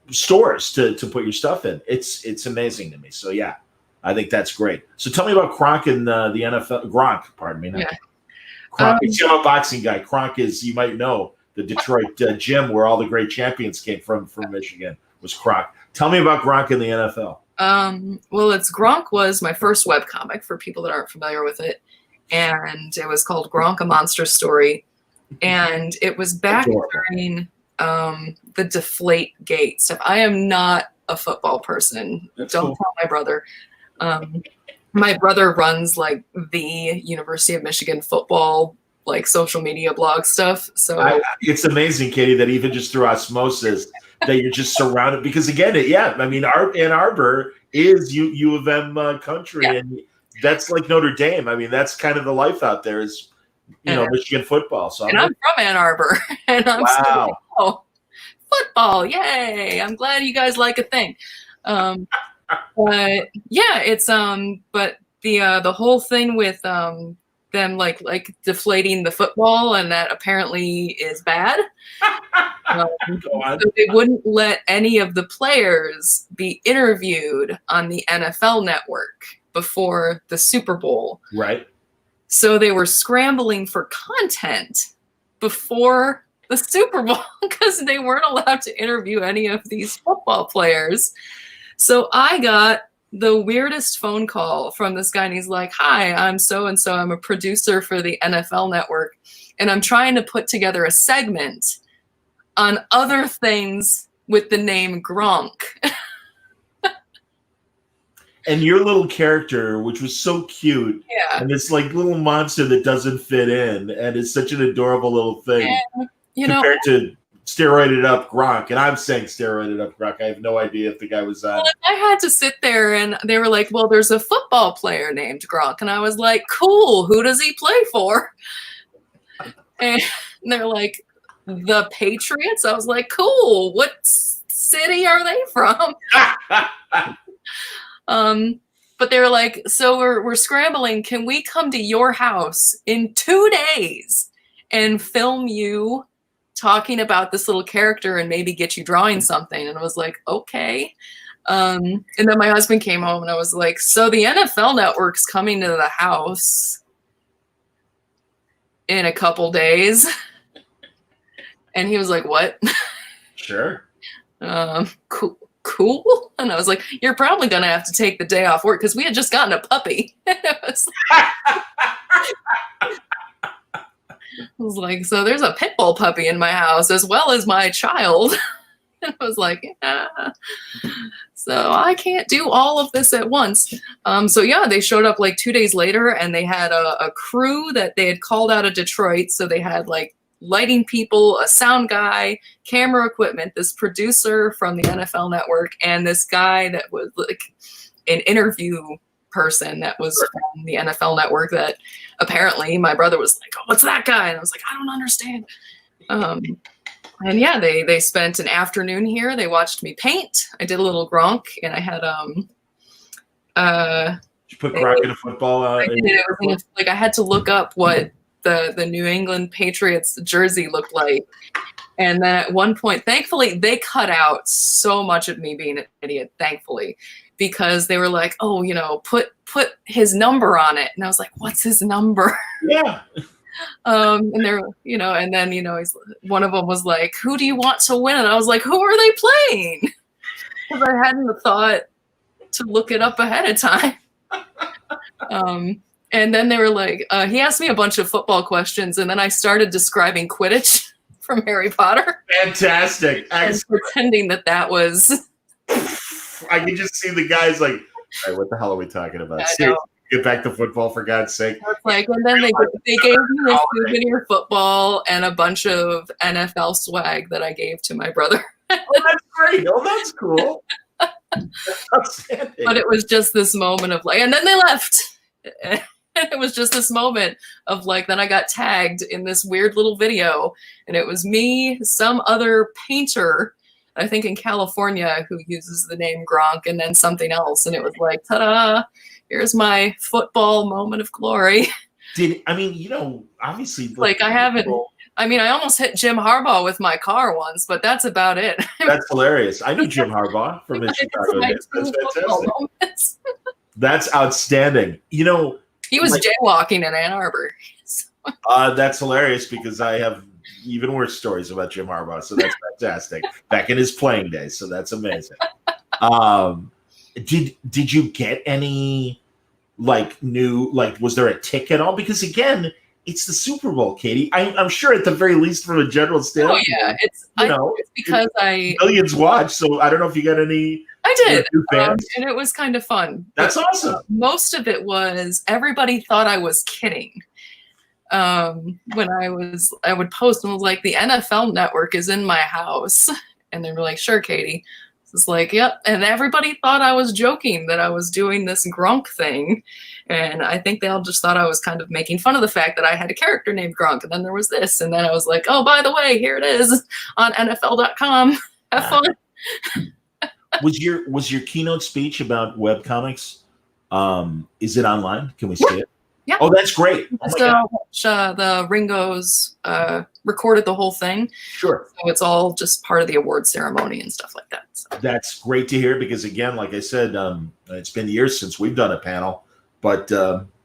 stores to put your stuff in. It's amazing to me. So yeah, I think that's great. So tell me about Kronk and the NFL. Gronk, pardon me. Yeah. Kronk, I'm a boxing guy. Kronk is, you might know, the Detroit gym where all the great champions came from Michigan was Kronk. Tell me about Gronk in the NFL. Well, Gronk was my first webcomic for people that aren't familiar with it. And it was called Gronk, A Monster Story. And it was back during the Deflate Gate stuff. I am not a football person. Don't tell my brother. My brother runs like the University of Michigan football, like social media blog stuff. So it's amazing, Katie, that even just through osmosis that you're just surrounded, because again, I mean, Ann Arbor is U of M country, and that's like Notre Dame. I mean, that's kind of the life out there is, Michigan football. So I'm from Ann Arbor, and I'm wow. Football, yay! I'm glad you guys like a thing. But yeah, it's but the whole thing with them like deflating the football, and that apparently is bad. So they wouldn't let any of the players be interviewed on the NFL Network before the Super Bowl. Right. So they were scrambling for content before the Super Bowl because they weren't allowed to interview any of these football players. So I got the weirdest phone call from this guy, and he's like, "Hi, I'm so-and-so. I'm a producer for the NFL Network, and I'm trying to put together a segment on other things with the name Gronk." And your little character, which was so cute, and this like little monster that doesn't fit in, and is such an adorable little thing, compared to steroided up Gronk. And I'm saying steroided up Gronk. I have no idea if the guy was on. Well, I had to sit there, and they were like, "Well, there's a football player named Gronk," and I was like, "Cool. Who does he play for?" And they're like, "The Patriots." I was like, "Cool. What city are they from?" But they were like, "So we're scrambling. Can we come to your house in 2 days and film you talking about this little character and maybe get you drawing something?" And I was like, "Okay." And then my husband came home, and I was like, "So the NFL Network's coming to the house in a couple days." And he was like, what? Sure. Cool. And I was like, you're probably going to have to take the day off work because we had just gotten a puppy. I was like, so there's a pit bull puppy in my house as well as my child. And I was like, yeah. So I can't do all of this at once. So yeah, they showed up like 2 days later, and they had a crew that they had called out of Detroit. So they had like lighting people, a sound guy, camera equipment, this producer from the NFL Network, and this guy that was like an interview person that was from the NFL Network that apparently my brother was like, oh, what's that guy? And I was like, I don't understand. And yeah, they spent an afternoon here. They watched me paint. I did a little Gronk, and I had Did you put Gronk in a football? I did. It was like I had to look up what the New England Patriots jersey looked like. And then at one point, thankfully, they cut out so much of me being an idiot, thankfully, because they were like, oh, you know, put his number on it. And I was like, what's his number? Yeah. And they're, you know, and then, you know, one of them was like, who do you want to win? And I was like, who are they playing? Because I hadn't thought to look it up ahead of time. And then they were like, he asked me a bunch of football questions, and then I started describing Quidditch from Harry Potter. Fantastic. And pretending that was. I can just see the guys like, all right, what the hell are we talking about? Get back to football, for God's sake. Like, and then they gave me a souvenir football and a bunch of NFL swag that I gave to my brother. Oh, that's great. Oh, that's cool. That's outstanding. But it was just this moment of like, and then they left. It was just this moment of like, then I got tagged in this weird little video, and it was me, some other painter, I think in California, who uses the name Gronk, and then something else. And it was like, ta-da, here's my football moment of glory. Obviously. Like I almost hit Jim Harbaugh with my car once, but that's about it. That's hilarious. I knew Jim Harbaugh from his Chicago days. That's fantastic. That's outstanding. You know, he was jaywalking in Ann Arbor. That's hilarious because I have even worse stories about Jim Harbaugh. So that's fantastic. Back in his playing days. So that's amazing. Did you get any was there a tick at all? Because again, it's the Super Bowl, Katie. I'm sure at the very least from a general standpoint. Oh yeah, it's because millions watch. So I don't know if you got any. I did, and it was kind of fun. That's awesome. Most of it was everybody thought I was kidding. When I would post and was like, the NFL Network is in my house, and they were like, sure, Katie. It's like, yep. And everybody thought I was joking that I was doing this Gronk thing. And I think they all just thought I was kind of making fun of the fact that I had a character named Gronk. And then there was this. And then I was like, oh, by the way, here it is on NFL.com. Have fun. Was your keynote speech about webcomics? Is it online? Can we see it? Yeah. Oh, that's great. The Ringo's recorded the whole thing. Sure. So it's all just part of the award ceremony and stuff like that. So. That's great to hear because, again, like I said, it's been years since we've done a panel, but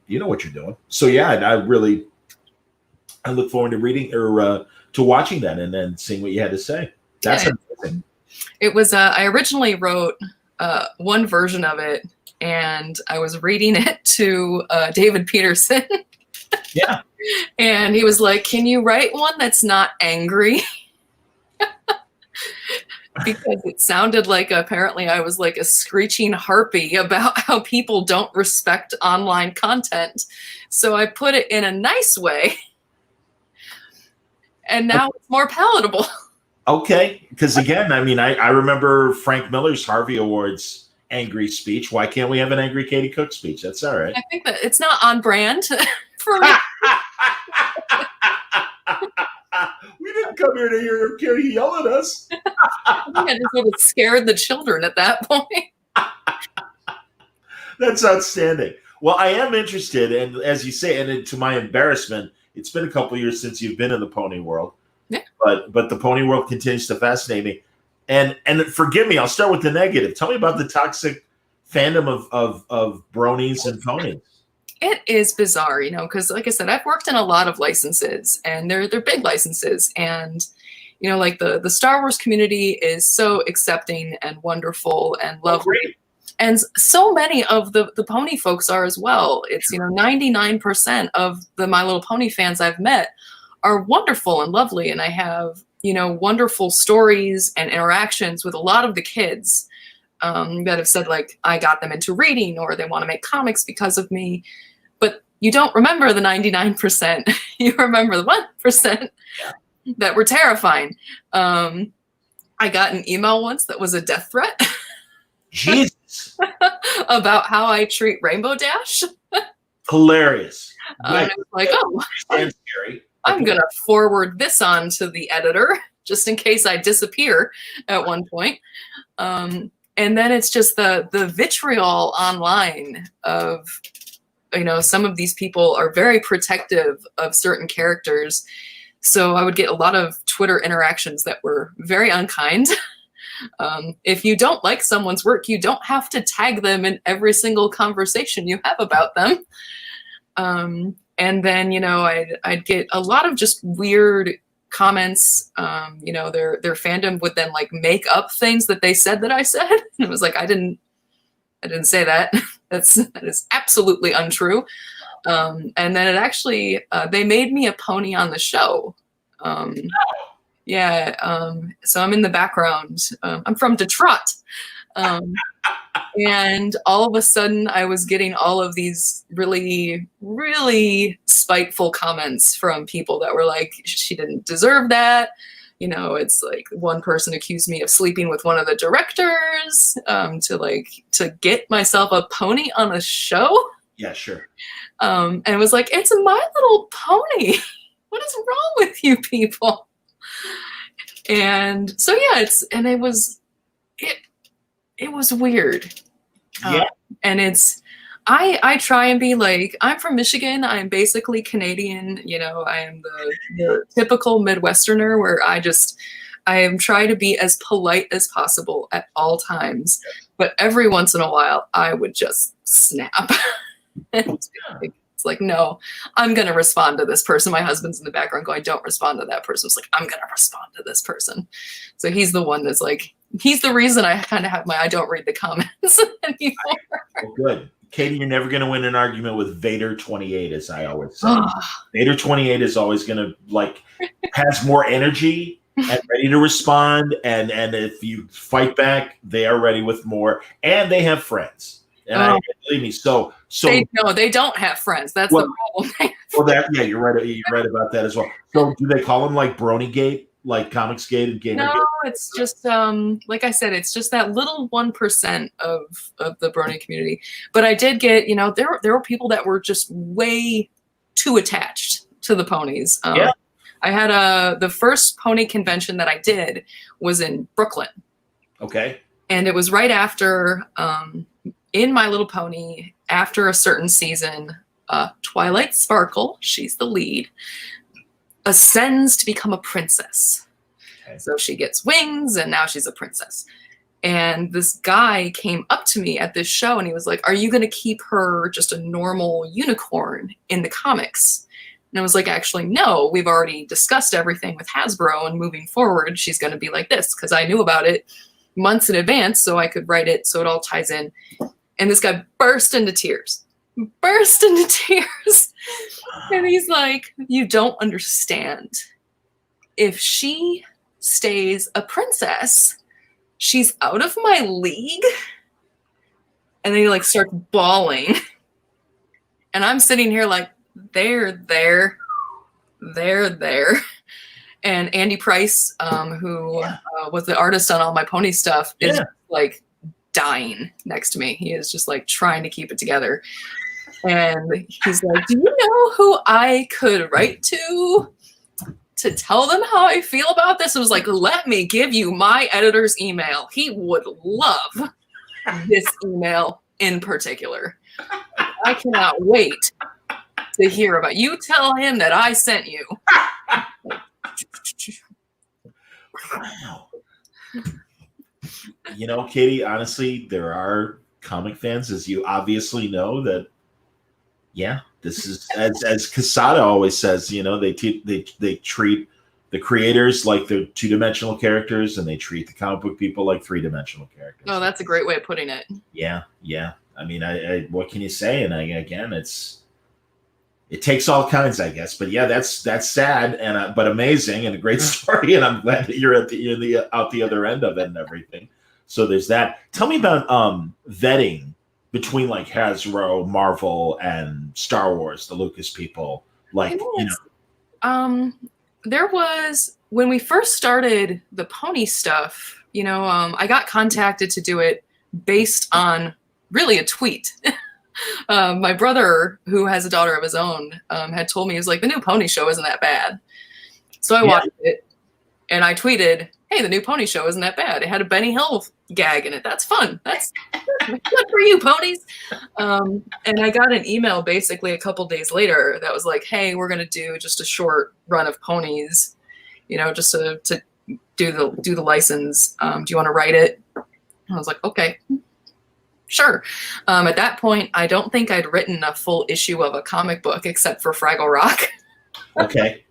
you know what you're doing. So, yeah, and I look forward to reading or to watching that and then seeing what you had to say. That's amazing. It was I originally wrote one version of it, and I was reading it to David Peterson. Yeah. And he was like, can you write one that's not angry? Because it sounded like apparently I was like a screeching harpy about how people don't respect online content. So I put it in a nice way. And now it's more palatable. Okay. Because again, I remember Frank Miller's Harvey Awards angry speech. Why can't we have an angry Katie Cook speech? That's all right. I think that it's not on brand for me. We didn't come here to hear Katie yell at us. I think I just would have scared the children at that point. That's outstanding. Well, I am interested, and as you say, and to my embarrassment, it's been a couple of years since you've been in the pony world. Yeah. But the pony world continues to fascinate me. And forgive me, I'll start with the negative. Tell me about the toxic fandom of bronies and ponies. It is bizarre, because like I said, I've worked in a lot of licenses, and they're big licenses, and you know, like the Star Wars community is so accepting and wonderful and lovely. And so many of the pony folks are as well. It's, you know, 99% of the My Little Pony fans I've met are wonderful and lovely. And I have, you know, wonderful stories and interactions with a lot of the kids that have said, like, I got them into reading or they want to make comics because of me. But you don't remember the 99%. You remember the 1% that were terrifying. I got an email once that was a death threat. Jesus. About how I treat Rainbow Dash. Hilarious. And it was like, oh, I'm going to forward this on to the editor just in case I disappear at one point. And then it's just the vitriol online of, you know, some of these people are very protective of certain characters. So I would get a lot of Twitter interactions that were very unkind. If you don't like someone's work, you don't have to tag them in every single conversation you have about them. And then, you know, I'd get a lot of just weird comments. You know, their fandom would then like make up things that they said that I said. And it was like, I didn't say that. That is absolutely untrue. And then it actually, they made me a pony on the show. Yeah, so I'm in the background. I'm from Detroit. And all of a sudden I was getting all of these really, really spiteful comments from people that were like, she didn't deserve that. You know, it's like one person accused me of sleeping with one of the directors to get myself a pony on a show. Yeah, sure. And it was like, it's My Little Pony. What is wrong with you people? And so yeah, it was weird. Yeah. And I try and be like, I'm from Michigan. I'm basically Canadian. You know, I am the typical Midwesterner where I am trying to be as polite as possible at all times. But every once in a while, I would just snap. And it's like, no, I'm going to respond to this person. My husband's in the background going, don't respond to that person. It's like, I'm going to respond to this person. So he's the one that's like, he's the reason I kind of have I don't read the comments anymore. Well, good. Katie, you're never going to win an argument with Vader 28, as I always say. Vader 28 is always going to has more energy and ready to respond. And if you fight back, they are ready with more, and they have friends. And believe me, so they don't have friends. That's the problem. You're right. You're right about that as well. So do they call them like Brony-gate, like Comicsgate and Gamergate? No, it's just like I said, it's just that little 1% of the Brony community. But I did get, you know, there were people that were just way too attached to the ponies. I had the first pony convention that I did was in Brooklyn. Okay. And it was right after in My Little Pony, after a certain season, Twilight Sparkle, she's the lead, ascends to become a princess. Okay. So she gets wings and now she's a princess. And this guy came up to me at this show and he was like, are you going to keep her just a normal unicorn in the comics? And I was like, actually, no, we've already discussed everything with Hasbro and moving forward, she's going to be like this, because I knew about it months in advance so I could write it so it all ties in. And this guy burst into tears. And he's like, you don't understand. If she stays a princess, she's out of my league. And then he like starts bawling. And I'm sitting here like, there. And Andy Price, who was the artist on all my pony stuff, is like dying next to me. He is just like trying to keep it together. And he's like, do you know who I could write to tell them how I feel about this? It was like, let me give you my editor's email. He would love this email in particular. I cannot wait to hear about you. Tell him that I sent you. Wow. You know, Katie, honestly, there are comic fans, as you obviously know, that this is as Casada always says, you know, they treat the creators like the 2-dimensional characters, and they treat the comic book people like 3-dimensional characters. Oh, that's a great way of putting it. Yeah. I mean, I what can you say? And again, it takes all kinds, I guess. But yeah, that's sad and but amazing and a great story. And I'm glad that you're out the other end of it and everything. So there's that. Tell me about vetting between like Hasbro, Marvel, and Star Wars, the Lucas people. Like, there was, when we first started the pony stuff, I got contacted to do it based on really a tweet. My brother, who has a daughter of his own, had told me, he was like, the new pony show isn't that bad. So I watched it and I tweeted, hey, the new pony show isn't that bad. It had a Benny Hill gag in it. That's fun. That's good for you, ponies. And I got an email basically a couple days later that was like, hey, we're going to do just a short run of ponies, just to do the license. Do you want to write it? And I was like, okay, sure. At that point, I don't think I'd written a full issue of a comic book except for Fraggle Rock. Okay.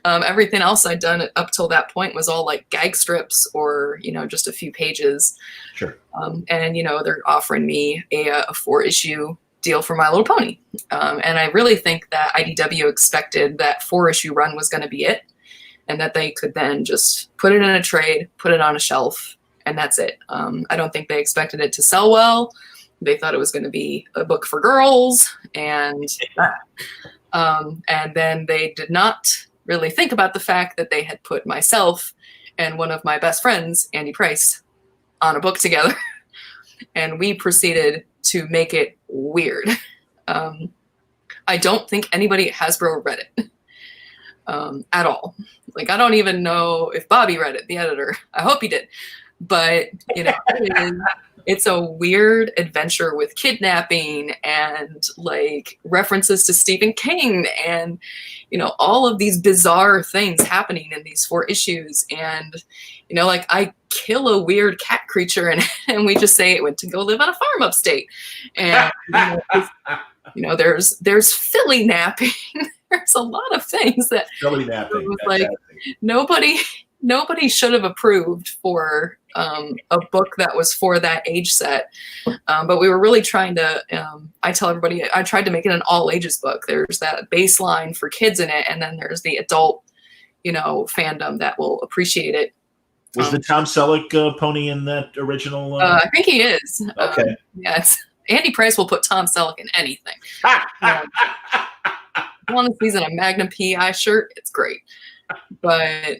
Everything else I'd done up till that point was all like gag strips or, just a few pages. Sure. And, they're offering me a 4-issue deal for My Little Pony. And I really think that IDW expected that 4-issue run was going to be it, and that they could then just put it in a trade, put it on a shelf, and that's it. I don't think they expected it to sell well. They thought it was going to be a book for girls, and then they did not really think about the fact that they had put myself and one of my best friends, Andy Price, on a book together, and we proceeded to make it weird. I don't think anybody at Hasbro read it at all. Like, I don't even know if Bobby read it, the editor. I hope he did. But, it's a weird adventure with kidnapping and like references to Stephen King and, all of these bizarre things happening in these 4 issues. And, like I kill a weird cat creature and we just say it went to go live on a farm upstate. And, there's filly napping. There's a lot of things that filly napping. Was like nobody should have approved for a book that was for that age set. But we were really trying to, I tell everybody, I tried to make it an all ages book. There's that baseline for kids in it. And then there's the adult, fandom that will appreciate it. Was the Tom Selleck pony in that original? I think he is. Okay. Yes. Andy Price will put Tom Selleck in anything. On the season, a Magnum PI shirt. It's great. But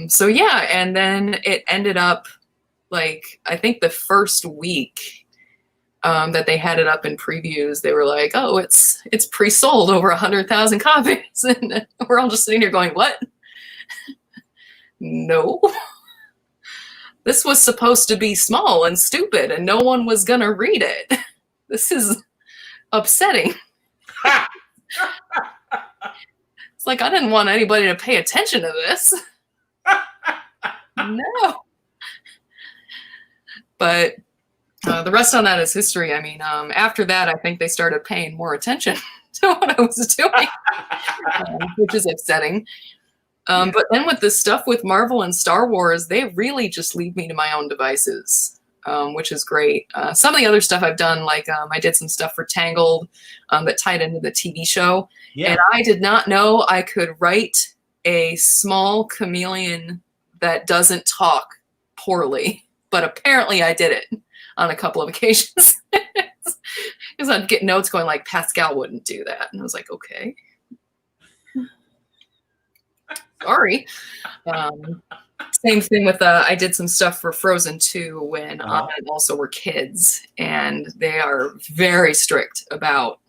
so yeah, and then it ended up like, I think the first week that they had it up in previews, they were like, oh, it's pre-sold over 100,000 copies. And we're all just sitting here going, what? No. This was supposed to be small and stupid and no one was gonna read it. This is upsetting. It's like, I didn't want anybody to pay attention to this. No. But the rest on that is history. I mean, after that, I think they started paying more attention to what I was doing, which is upsetting. But then with the stuff with Marvel and Star Wars, they really just leave me to my own devices, which is great. Some of the other stuff I've done, like I did some stuff for Tangled that tied into the TV show. Yeah. And I did not know I could write a small chameleon that doesn't talk poorly, but apparently I did it on a couple of occasions. Because I'd get notes going like, Pascal wouldn't do that. And I was like, okay. Sorry. Same thing with, I did some stuff for Frozen 2 when Anna and Elsa were kids, and they are very strict about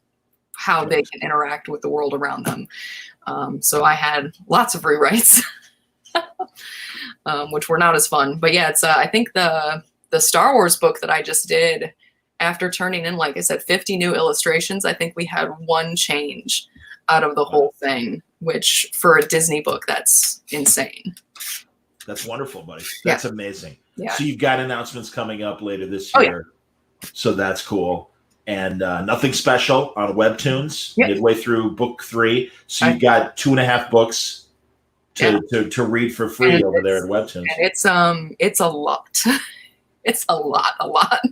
how they can interact with the world around them. So I had lots of rewrites, which were not as fun. But yeah, it's I think the Star Wars book that I just did, after turning in, like I said, 50 new illustrations, I think we had one change out of the whole thing, which for a Disney book, that's insane. That's wonderful, buddy. That's amazing. Yeah. So you've got announcements coming up later this year. Yeah. So that's cool. And nothing special on Webtoons midway through book 3. So you've got 2.5 books to read for free over there at Webtoons. It's a lot. It's a lot.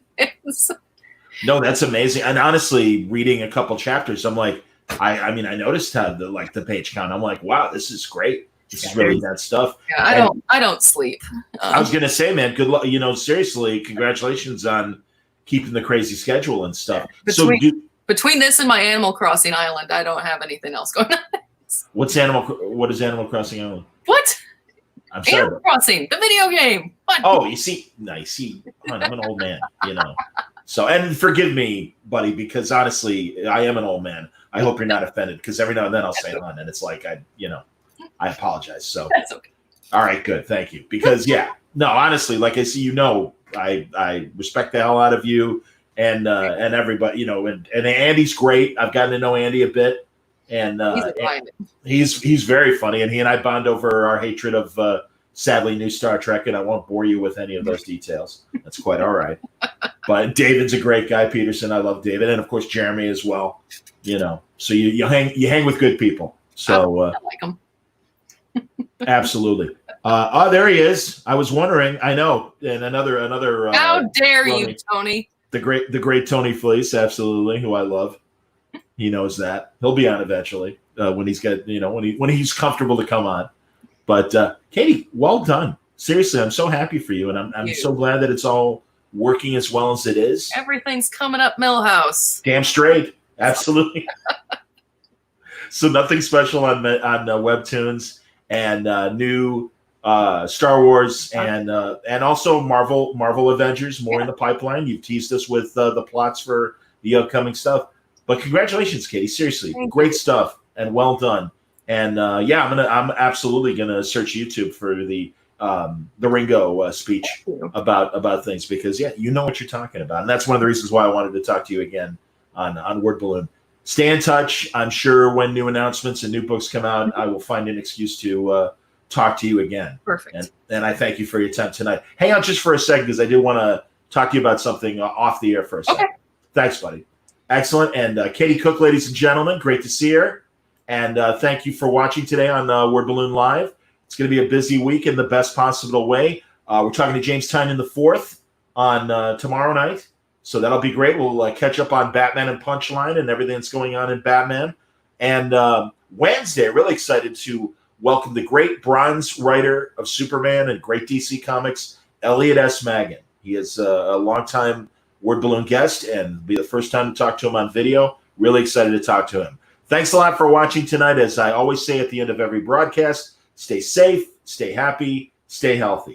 No, that's amazing. And honestly, reading a couple chapters, I'm like, I mean, I noticed how the page count. I'm like, wow, this is great. This is really that stuff. Yeah, I don't sleep. I was gonna say, man, good luck. Seriously, congratulations on keeping the crazy schedule and stuff. Between this and my Animal Crossing Island, I don't have anything else going on. What is Animal Crossing Island? What? I'm sorry. Animal Crossing, the video game. What? Oh, you see, hon, I'm an old man, So, and forgive me, buddy, because honestly, I am an old man. I hope you're not offended, because every now and then I'll say hon, and it's like I apologize. So that's okay. All right, good, thank you. Because honestly, like I see, I respect the hell out of you and everybody, and Andy's great. I've gotten to know Andy a bit, and he's very funny, and he and I bond over our hatred of sadly new Star Trek, and I won't bore you with any of those details. That's quite all right. But David's a great guy, Peterson. I love David, and of course Jeremy as well. So you hang with good people. So I like him. Absolutely. There he is. I was wondering. I know. And another. How dare you, Tony? The great Tony Fleece, absolutely, who I love. He knows that he'll be on eventually when he's got when he's comfortable to come on. But Katie, well done. Seriously, I'm so happy for you, and I'm so glad that it's all working as well as it is. Everything's coming up Millhouse. Damn straight, absolutely. So nothing special on Webtoons and new Star Wars and also Marvel Avengers more in the pipeline. You've teased us with the plots for the upcoming stuff. But congratulations, Katie. Seriously, great stuff and well done. And I'm absolutely gonna search YouTube for the Ringo speech about things, because you know what you're talking about, and that's one of the reasons why I wanted to talk to you again on Word Balloon. Stay in touch. I'm sure when new announcements and new books come out, I will find an excuse to talk to you again. Perfect. And I thank you for your time tonight. Hang on just for a second, because I do want to talk to you about something off the air for a second. Okay. Thanks, buddy. Excellent. And Katie Cook, ladies and gentlemen, great to see her. And thank you for watching today on Word Balloon Live. It's going to be a busy week in the best possible way. We're talking to James Tynion IV on tomorrow night. So that'll be great. We'll catch up on Batman and Punchline and everything that's going on in Batman. And Wednesday, really excited to welcome the great bronze writer of Superman and great DC Comics, Elliot S. Maggin. He is a longtime Word Balloon guest, and it'll be the first time to talk to him on video. Really excited to talk to him. Thanks a lot for watching tonight. As I always say at the end of every broadcast, stay safe, stay happy, stay healthy.